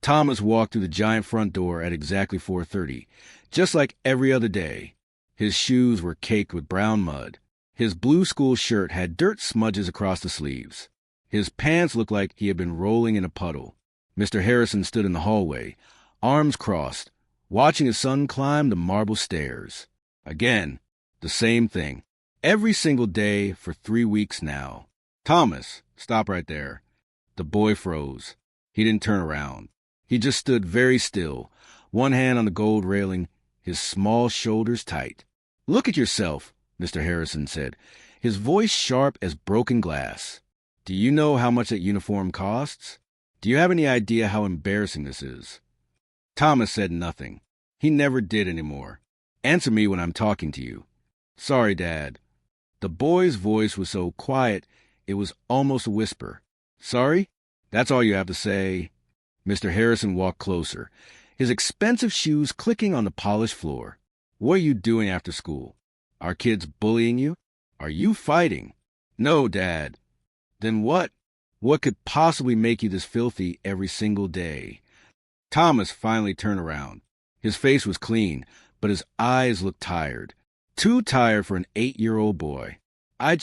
Thomas walked through the giant front door at exactly 4:30, just like every other day. His shoes were caked with brown mud. His blue school shirt had dirt smudges across the sleeves. His pants looked like he had been rolling in a puddle. Mr. Harrison stood in the hallway, arms crossed, watching his son climb the marble stairs. Again, the same thing. Every single day for 3 weeks now. "Thomas, stop right there." The boy froze. He didn't turn around. He just stood very still, one hand on the gold railing, his small shoulders tight. "Look at yourself," Mr. Harrison said, his voice sharp as broken glass. "Do you know how much that uniform costs? Do you have any idea how embarrassing this is?" Thomas said nothing. He never did anymore. "Answer me when I'm talking to you." "Sorry, Dad." The boy's voice was so quiet it was almost a whisper. "Sorry? That's all you have to say?" Mr. Harrison walked closer, his expensive shoes clicking on the polished floor. "What are you doing after school? Are kids bullying you? Are you fighting?" "No, Dad." "Then what? What could possibly make you this filthy every single day?" Thomas finally turned around. His face was clean, but his eyes looked tired. Too tired for an 8-year-old boy. I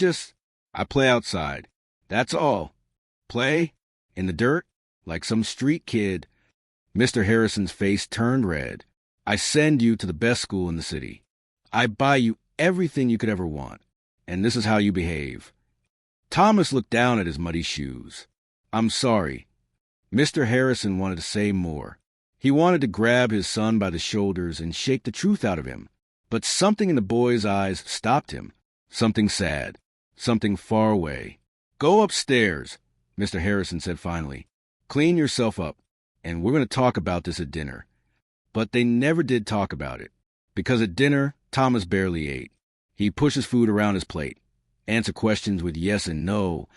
play outside. That's all." "Play? In the dirt? Like some street kid?" Mr. Harrison's face turned red. "I send you to the best school in the city. I buy you everything you could ever want. And this is how you behave." Thomas looked down at his muddy shoes. "I'm sorry." Mr. Harrison wanted to say more. He wanted to grab his son by the shoulders and shake the truth out of him. But something in the boy's eyes stopped him. Something sad. Something far away. "Go upstairs," Mr. Harrison said finally. "Clean yourself up, and we're going to talk about this at dinner." But they never did talk about it, because at dinner, Thomas barely ate. He pushed his food around his plate, answered questions with yes and no,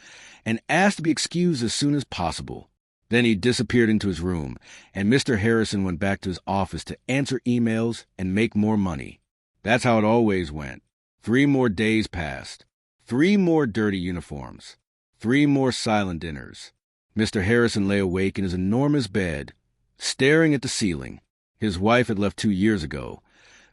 and asked to be excused as soon as possible. Then he disappeared into his room, and Mr. Harrison went back to his office to answer emails and make more money. That's how it always went. 3 more days passed. 3 more dirty uniforms. 3 more silent dinners. Mr. Harrison lay awake in his enormous bed, staring at the ceiling. His wife had left 2 years ago,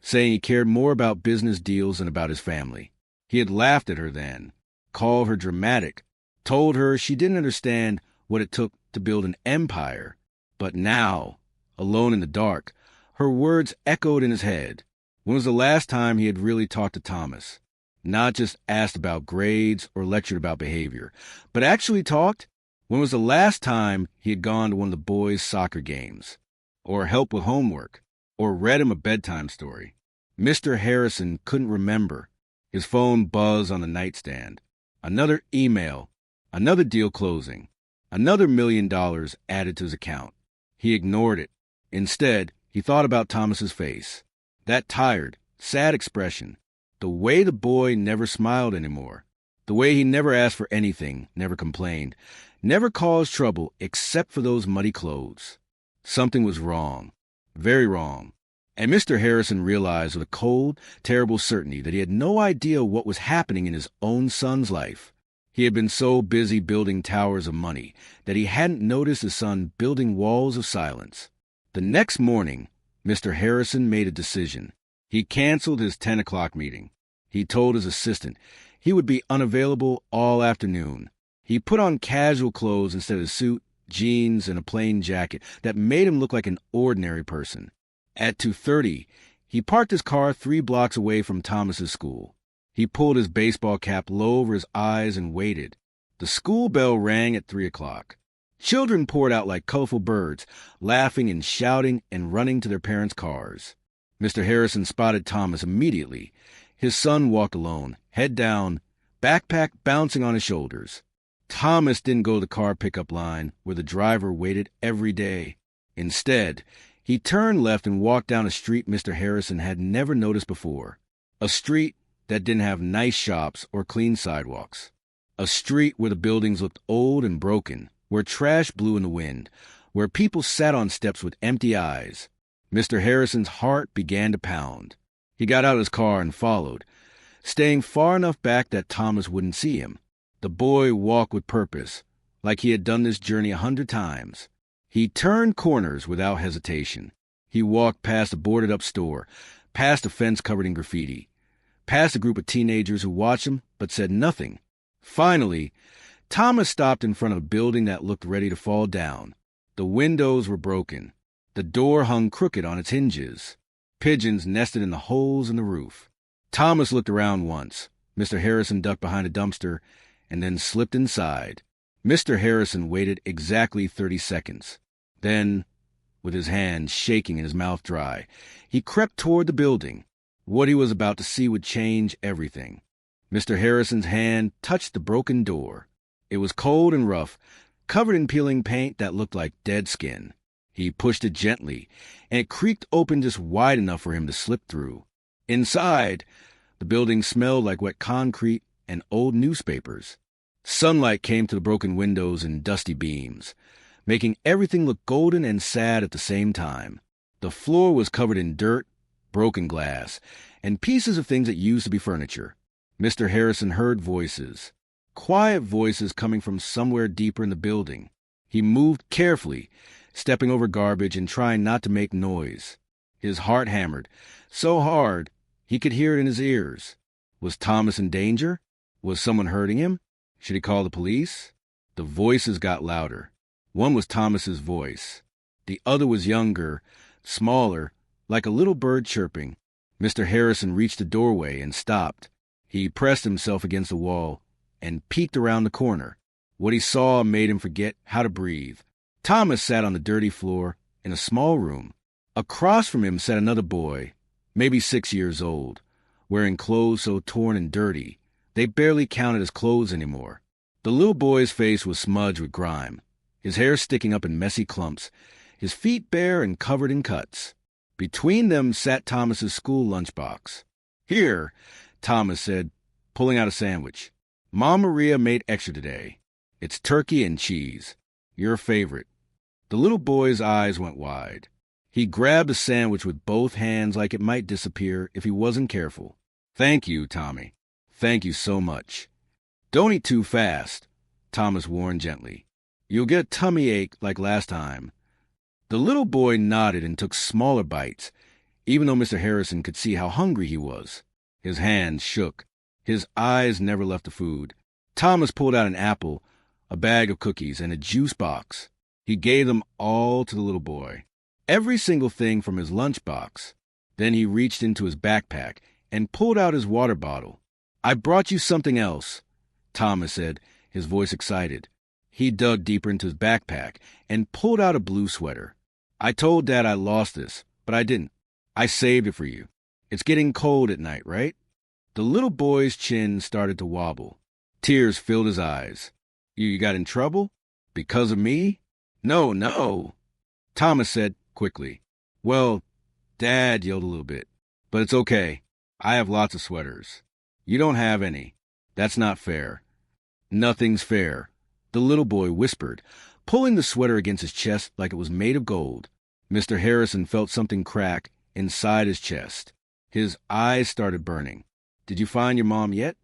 saying he cared more about business deals than about his family. He had laughed at her then, called her dramatic, told her she didn't understand what it took to build an empire. But now, alone in the dark, her words echoed in his head. When was the last time he had really talked to Thomas? Not just asked about grades or lectured about behavior, but actually talked? When was the last time he had gone to one of the boys' soccer games? Or helped with homework? Or read him a bedtime story? Mr. Harrison couldn't remember. His phone buzzed on the nightstand. Another email. Another deal closing. Another $1 million added to his account. He ignored it. Instead, he thought about Thomas's face. That tired, sad expression. The way the boy never smiled anymore. The way he never asked for anything, never complained, never caused trouble except for those muddy clothes. Something was wrong. Very wrong. And Mr. Harrison realized with a cold, terrible certainty that he had no idea what was happening in his own son's life. He had been so busy building towers of money that he hadn't noticed his son building walls of silence. The next morning, Mr. Harrison made a decision. He canceled his 10 o'clock meeting. He told his assistant he would be unavailable all afternoon. He put on casual clothes instead of a suit, jeans, and a plain jacket that made him look like an ordinary person. At 2:30, he parked his car 3 blocks away from Thomas's school. He pulled his baseball cap low over his eyes and waited. The school bell rang at 3 o'clock. Children poured out like colorful birds, laughing and shouting and running to their parents' cars. Mr. Harrison spotted Thomas immediately. His son walked alone, head down, backpack bouncing on his shoulders. Thomas didn't go to the car pickup line where the driver waited every day. Instead, he turned left and walked down a street Mr. Harrison had never noticed before. A street that didn't have nice shops or clean sidewalks. A street where the buildings looked old and broken, where trash blew in the wind, where people sat on steps with empty eyes. Mr. Harrison's heart began to pound. He got out of his car and followed, staying far enough back that Thomas wouldn't see him. The boy walked with purpose, like he had done this journey 100 times. He turned corners without hesitation. He walked past a boarded-up store, past a fence covered in graffiti, past a group of teenagers who watched him but said nothing. Finally, Thomas stopped in front of a building that looked ready to fall down. The windows were broken. The door hung crooked on its hinges. Pigeons nested in the holes in the roof. Thomas looked around once. Mr. Harrison ducked behind a dumpster and then slipped inside. Mr. Harrison waited exactly 30 seconds. Then, with his hands shaking and his mouth dry, he crept toward the building. What he was about to see would change everything. Mr. Harrison's hand touched the broken door. It was cold and rough, covered in peeling paint that looked like dead skin. He pushed it gently, and it creaked open just wide enough for him to slip through. Inside, the building smelled like wet concrete and old newspapers. Sunlight came to the broken windows in dusty beams, making everything look golden and sad at the same time. The floor was covered in dirt, broken glass, and pieces of things that used to be furniture. Mr. Harrison heard voices, quiet voices coming from somewhere deeper in the building. He moved carefully, stepping over garbage and trying not to make noise. His heart hammered, so hard he could hear it in his ears. Was Thomas in danger? Was someone hurting him? Should he call the police? The voices got louder. One was Thomas's voice. The other was younger, smaller, like a little bird chirping. Mr. Harrison reached the doorway and stopped. He pressed himself against the wall and peeked around the corner. What he saw made him forget how to breathe. Thomas sat on the dirty floor in a small room. Across from him sat another boy, maybe 6 years old, wearing clothes so torn and dirty they barely counted as clothes anymore. The little boy's face was smudged with grime, his hair sticking up in messy clumps, his feet bare and covered in cuts. Between them sat Thomas's school lunchbox. "Here," Thomas said, pulling out a sandwich. "Mom Maria made extra today. It's turkey and cheese. Your favorite." The little boy's eyes went wide. He grabbed the sandwich with both hands like it might disappear if he wasn't careful. "Thank you, Tommy. Thank you so much." "Don't eat too fast," Thomas warned gently. "You'll get a tummy ache like last time." The little boy nodded and took smaller bites, even though Mr. Harrison could see how hungry he was. His hands shook. His eyes never left the food. Thomas pulled out an apple, a bag of cookies, and a juice box. He gave them all to the little boy. Every single thing from his lunchbox. Then he reached into his backpack and pulled out his water bottle. "I brought you something else," Thomas said, his voice excited. He dug deeper into his backpack and pulled out a blue sweater. "I told Dad I lost this, but I didn't. I saved it for you. It's getting cold at night, right?" The little boy's chin started to wobble. Tears filled his eyes. You got in trouble? Because of me?" "No, no," Thomas said quickly. "Well, Dad yelled a little bit. But it's okay. I have lots of sweaters. You don't have any. That's not fair." "Nothing's fair," the little boy whispered, pulling the sweater against his chest like it was made of gold. Mr. Harrison felt something crack inside his chest. His eyes started burning. "Did you find your mom yet?"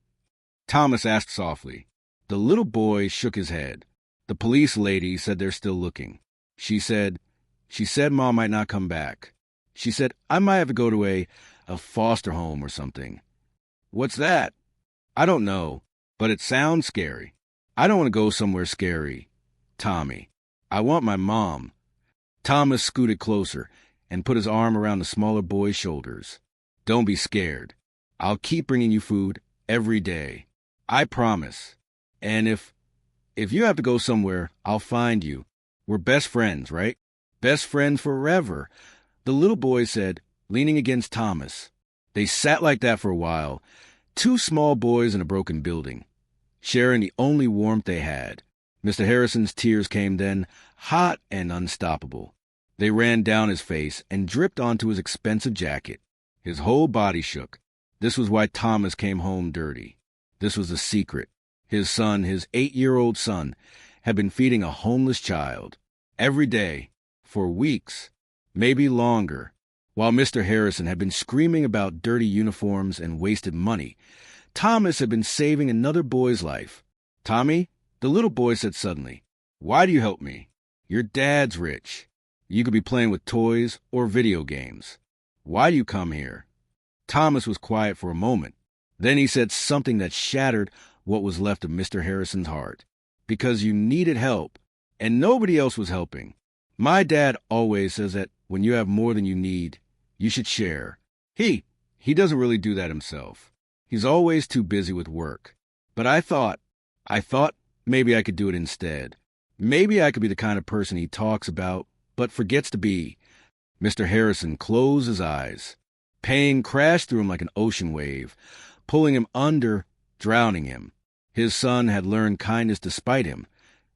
Thomas asked softly. The little boy shook his head. "The police lady said they're still looking. She said Mom might not come back. She said I might have to go to a foster home or something." "What's that?" "I don't know, but it sounds scary. I don't want to go somewhere scary, Tommy. I want my mom." Thomas scooted closer and put his arm around the smaller boy's shoulders. "Don't be scared. I'll keep bringing you food every day. I promise. And if you have to go somewhere, I'll find you. We're best friends, right? Best friends forever," the little boy said, leaning against Thomas. They sat like that for a while, two small boys in a broken building, sharing the only warmth they had. Mr. Harrison's tears came then, hot and unstoppable. They ran down his face and dripped onto his expensive jacket. His whole body shook. This was why Thomas came home dirty. This was the secret. His son, his 8-year-old son, had been feeding a homeless child. Every day, for weeks, maybe longer. While Mr. Harrison had been screaming about dirty uniforms and wasted money, Thomas had been saving another boy's life. "Tommy," the little boy said suddenly, "why do you help me? Your dad's rich. You could be playing with toys or video games. Why do you come here?" Thomas was quiet for a moment. Then he said something that shattered what was left of Mr. Harrison's heart. "Because you needed help, and nobody else was helping. My dad always says that when you have more than you need, you should share. He doesn't really do that himself. He's always too busy with work. But I thought maybe I could do it instead. Maybe I could be the kind of person he talks about, but forgets to be." Mr. Harrison closed his eyes. Pain crashed through him like an ocean wave, pulling him under, drowning him. His son had learned kindness despite him,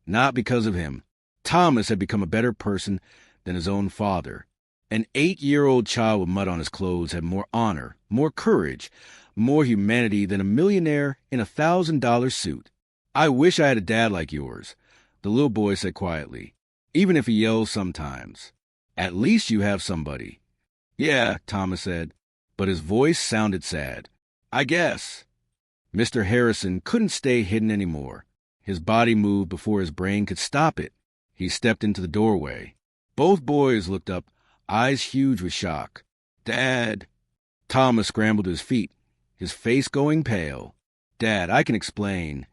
not because of him. Thomas had become a better person than his own father. An 8-year-old child with mud on his clothes had more honor, more courage, more humanity than a millionaire in a $1,000 suit. "I wish I had a dad like yours," the little boy said quietly, "even if he yells sometimes. At least you have somebody." "Yeah," Thomas said, but his voice sounded sad. "I guess." Mr. Harrison couldn't stay hidden anymore. His body moved before his brain could stop it. He stepped into the doorway. Both boys looked up, eyes huge with shock. "Dad." Thomas scrambled to his feet, his face going pale. "Dad, I can explain."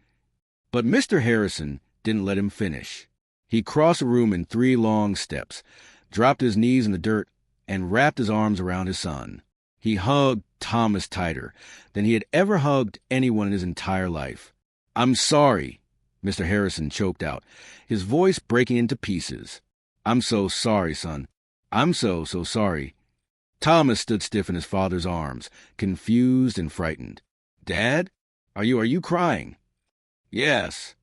But Mr. Harrison didn't let him finish. He crossed the room in 3 long steps, dropped his knees in the dirt, and wrapped his arms around his son. He hugged Thomas tighter than he had ever hugged anyone in his entire life. "I'm sorry," Mr. Harrison choked out, his voice breaking into pieces. "I'm so sorry, son. I'm so sorry." Thomas stood stiff in his father's arms, confused and frightened. "Dad? Are you crying?" "Yes."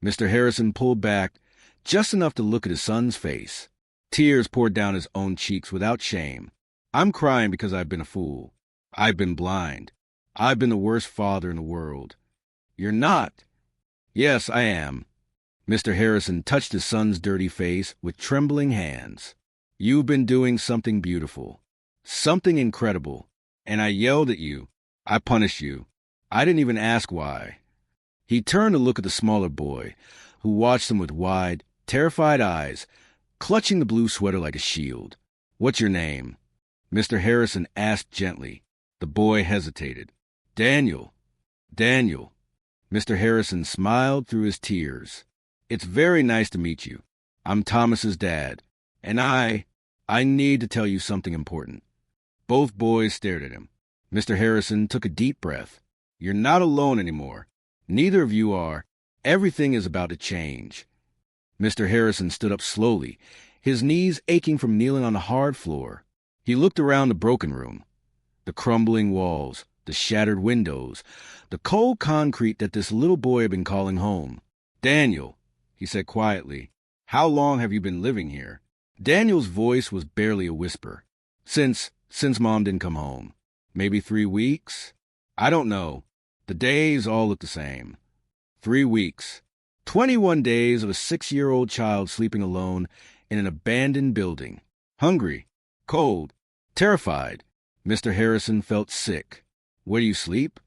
Mr. Harrison pulled back just enough to look at his son's face. Tears poured down his own cheeks without shame. "I'm crying because I've been a fool. I've been blind. I've been the worst father in the world." "You're not." "Yes, I am." Mr. Harrison touched his son's dirty face with trembling hands. "You've been doing something beautiful, something incredible, and I yelled at you. I punished you. I didn't even ask why." He turned to look at the smaller boy, who watched him with wide, terrified eyes, clutching the blue sweater like a shield. "What's your name?" Mr. Harrison asked gently. The boy hesitated. "Daniel." "Daniel." Mr. Harrison smiled through his tears. "It's very nice to meet you. I'm Thomas's dad, and I need to tell you something important." Both boys stared at him. Mr. Harrison took a deep breath. "You're not alone anymore. Neither of you are. Everything is about to change." Mr. Harrison stood up slowly, his knees aching from kneeling on the hard floor. He looked around the broken room, the crumbling walls, the shattered windows, the cold concrete that this little boy had been calling home. "Daniel," he said quietly, "how long have you been living here?" Daniel's voice was barely a whisper. Since Mom didn't come home. Maybe 3 weeks? I don't know. The days all look the same. 3 weeks. 21 days of a 6-year-old child sleeping alone in an abandoned building. Hungry, cold, terrified. Mr. Harrison felt sick. "Where do you sleep?"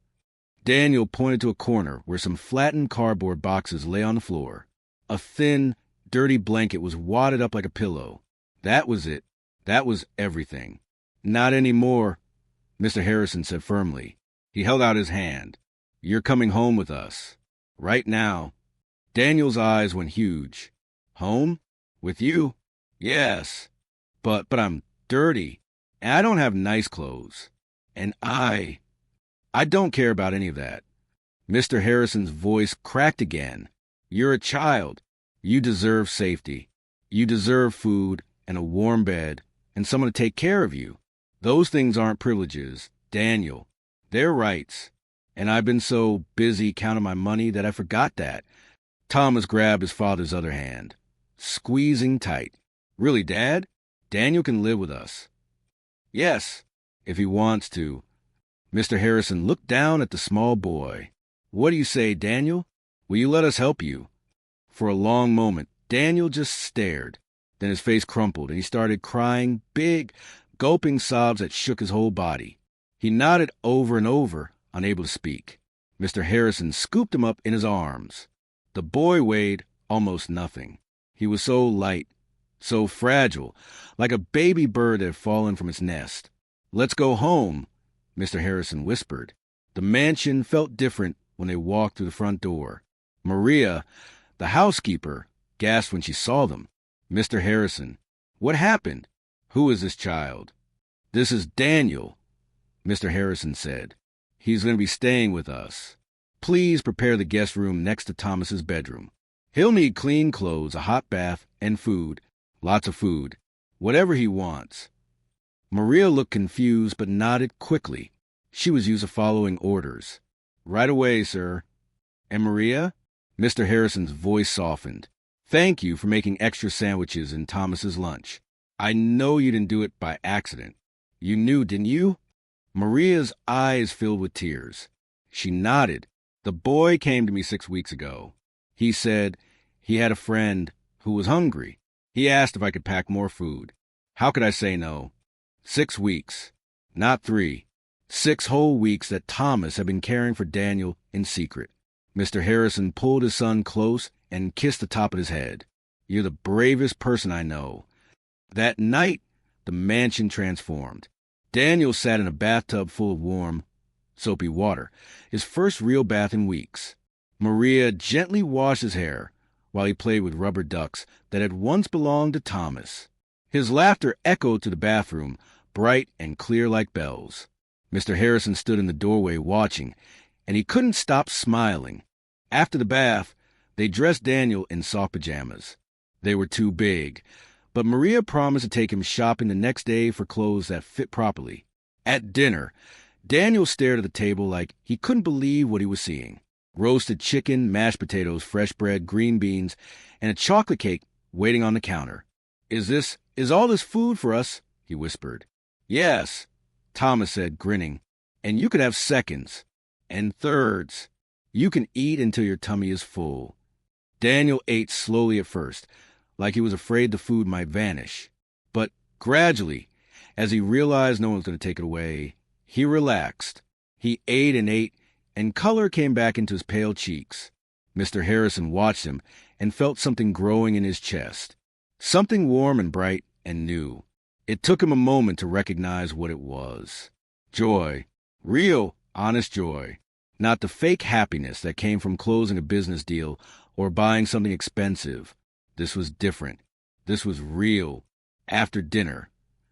Daniel pointed to a corner where some flattened cardboard boxes lay on the floor. A thin, dirty blanket was wadded up like a pillow. That was it. That was everything. "Not anymore," Mr. Harrison said firmly. He held out his hand. "You're coming home with us. Right now." Daniel's eyes went huge. "Home? With you?" "Yes." But I'm dirty, and I don't have nice clothes. And I don't care about any of that." Mr. Harrison's voice cracked again. "You're a child. You deserve safety. You deserve food and a warm bed and someone to take care of you. Those things aren't privileges, Daniel. They're rights. And I've been so busy counting my money that I forgot that." Thomas grabbed his father's other hand, squeezing tight. "Really, Dad? Daniel can live with us." "Yes, if he wants to." Mr. Harrison looked down at the small boy. "What do you say, Daniel? Will you let us help you?" For a long moment, Daniel just stared. Then his face crumpled, and he started crying big, gulping sobs that shook his whole body. He nodded over and over, unable to speak. Mr. Harrison scooped him up in his arms. The boy weighed almost nothing. He was so light, so fragile, like a baby bird that had fallen from its nest. "Let's go home," Mr. Harrison whispered. The mansion felt different when they walked through the front door. Maria, the housekeeper, gasped when she saw them. "Mr. Harrison, what happened? Who is this child?" "This is Daniel," Mr. Harrison said. "He's going to be staying with us. Please prepare the guest room next to Thomas's bedroom. He'll need clean clothes, a hot bath, and food. Lots of food. Whatever he wants." Maria looked confused but nodded quickly. She was used to following orders. "Right away, sir." "And Maria?" Mr. Harrison's voice softened. "Thank you for making extra sandwiches in Thomas's lunch. I know you didn't do it by accident. You knew, didn't you?" Maria's eyes filled with tears. She nodded. "The boy came to me 6 weeks ago. He said he had a friend who was hungry. He asked if I could pack more food. How could I say no? 6 weeks. Not 3. 6 whole weeks that Thomas had been caring for Daniel in secret." Mr. Harrison pulled his son close and kissed the top of his head. "You're the bravest person I know." That night, the mansion transformed. Daniel sat in a bathtub full of warm, soapy water, his first real bath in weeks. Maria gently washed his hair while he played with rubber ducks that had once belonged to Thomas. His laughter echoed to the bathroom, bright and clear like bells. Mr. Harrison stood in the doorway watching, and he couldn't stop smiling. After the bath, they dressed Daniel in soft pajamas. They were too big, but Maria promised to take him shopping the next day for clothes that fit properly. At dinner, Daniel stared at the table like he couldn't believe what he was seeing. Roasted chicken, mashed potatoes, fresh bread, green beans, and a chocolate cake waiting on the counter. Is all this food for us?" he whispered. "Yes," Thomas said, grinning. "And you could have seconds. And thirds. You can eat until your tummy is full." Daniel ate slowly at first, like he was afraid the food might vanish. But gradually, as he realized no one was going to take it away, he relaxed. He ate, and color came back into his pale cheeks. Mr. Harrison watched him and felt something growing in his chest. Something warm and bright and new. It took him a moment to recognize what it was. Joy. Real, honest joy. Not the fake happiness that came from closing a business deal or buying something expensive. This was different. This was real. After dinner,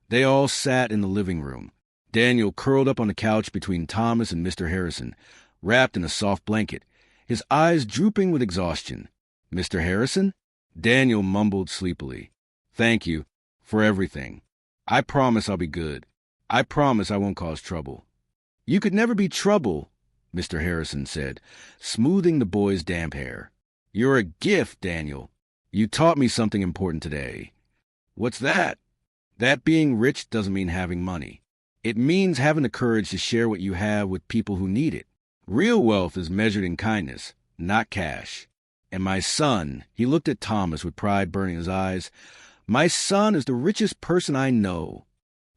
they all sat in the living room. Daniel curled up on the couch between Thomas and Mr. Harrison, wrapped in a soft blanket, his eyes drooping with exhaustion. "Mr. Harrison?" Daniel mumbled sleepily. "Thank you for everything. I promise I'll be good. I promise I won't cause trouble." "You could never be trouble," Mr. Harrison said, smoothing the boy's damp hair. "You're a gift, Daniel. You taught me something important today." "What's that?" "That being rich doesn't mean having money. It means having the courage to share what you have with people who need it. Real wealth is measured in kindness, not cash. And my son," he looked at Thomas with pride burning his eyes, "my son is the richest person I know."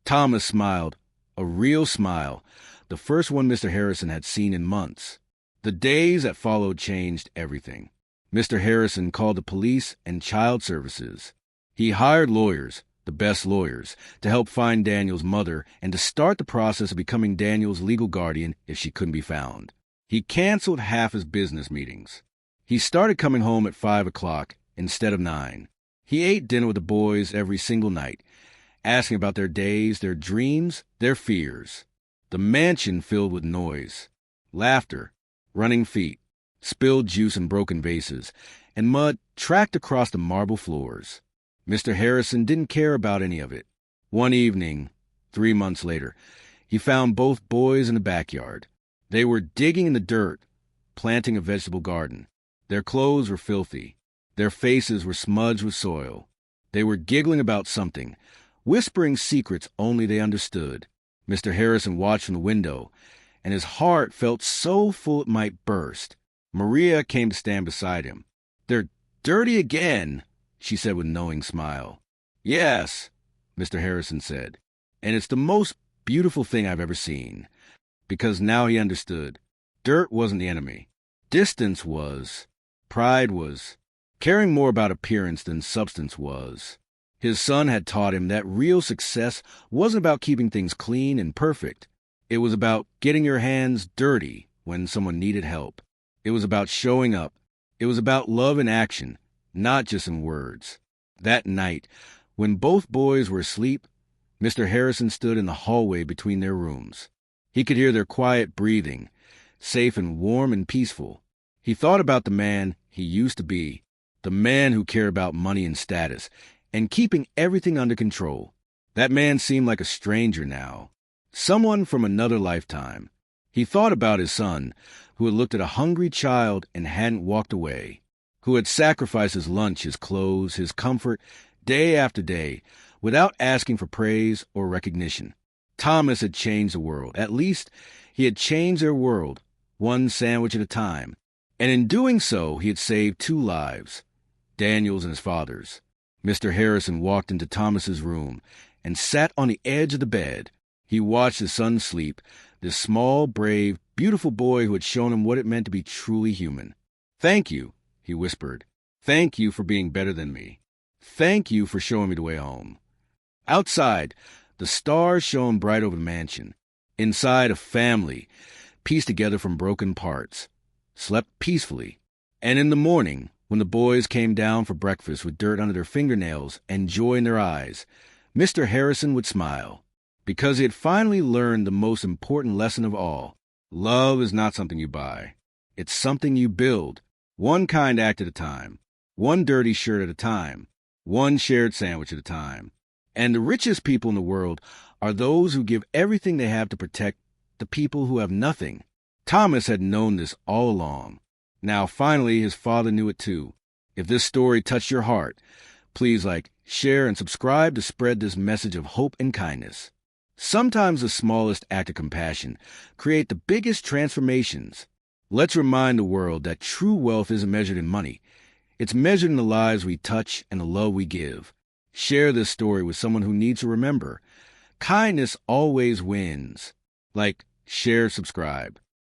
Thomas smiled, a real smile, the first one Mr. Harrison had seen in months. The days that followed changed everything. Mr. Harrison called the police and child services. He hired lawyers, the best lawyers, to help find Daniel's mother and to start the process of becoming Daniel's legal guardian if she couldn't be found. He canceled half his business meetings. He started coming home at 5 o'clock instead of 9. He ate dinner with the boys every single night, asking about their days, their dreams, their fears. The mansion filled with noise, laughter, running feet, spilled juice and broken vases, and mud tracked across the marble floors. Mr. Harrison didn't care about any of it. One evening, 3 months later, he found both boys in the backyard. They were digging in the dirt, planting a vegetable garden. Their clothes were filthy. Their faces were smudged with soil. They were giggling about something, whispering secrets only they understood. Mr. Harrison watched from the window, and his heart felt so full it might burst. Maria came to stand beside him. "They're dirty again," she said with a knowing smile. "Yes," Mr. Harrison said, "and it's the most beautiful thing I've ever seen." Because now he understood. Dirt wasn't the enemy. Distance was. Pride was. caring more about appearance than substance was. His son had taught him that real success wasn't about keeping things clean and perfect. It was about getting your hands dirty when someone needed help. It was about showing up. It was about love in action, not just in words. That night, when both boys were asleep, Mr. Harrison stood in the hallway between their rooms. He could hear their quiet breathing, safe and warm and peaceful. He thought about the man he used to be, the man who cared about money and status, and keeping everything under control. That man seemed like a stranger now, someone from another lifetime. He thought about his son, who had looked at a hungry child and hadn't walked away, who had sacrificed his lunch, his clothes, his comfort, day after day, without asking for praise or recognition. Thomas had changed the world. At least, he had changed their world, one sandwich at a time. And in doing so, he had saved 2 lives, Daniel's and his father's. Mr. Harrison walked into Thomas's room and sat on the edge of the bed. He watched his son sleep, this small, brave, beautiful boy who had shown him what it meant to be truly human. "Thank you," he whispered. "Thank you for being better than me. Thank you for showing me the way home." Outside, the stars shone bright over the mansion. Inside, a family, pieced together from broken parts, slept peacefully. And in the morning, when the boys came down for breakfast with dirt under their fingernails and joy in their eyes, Mr. Harrison would smile, because he had finally learned the most important lesson of all. Love is not something you buy. It's something you build, one kind act at a time, one dirty shirt at a time, one shared sandwich at a time. And the richest people in the world are those who give everything they have to protect the people who have nothing. Thomas had known this all along. Now, finally, his father knew it too. If this story touched your heart, please share, and subscribe to spread this message of hope and kindness. Sometimes the smallest act of compassion create the biggest transformations. Let's remind the world that true wealth isn't measured in money. It's measured in the lives we touch and the love we give. Share this story with someone who needs to remember. Kindness always wins. Share, subscribe.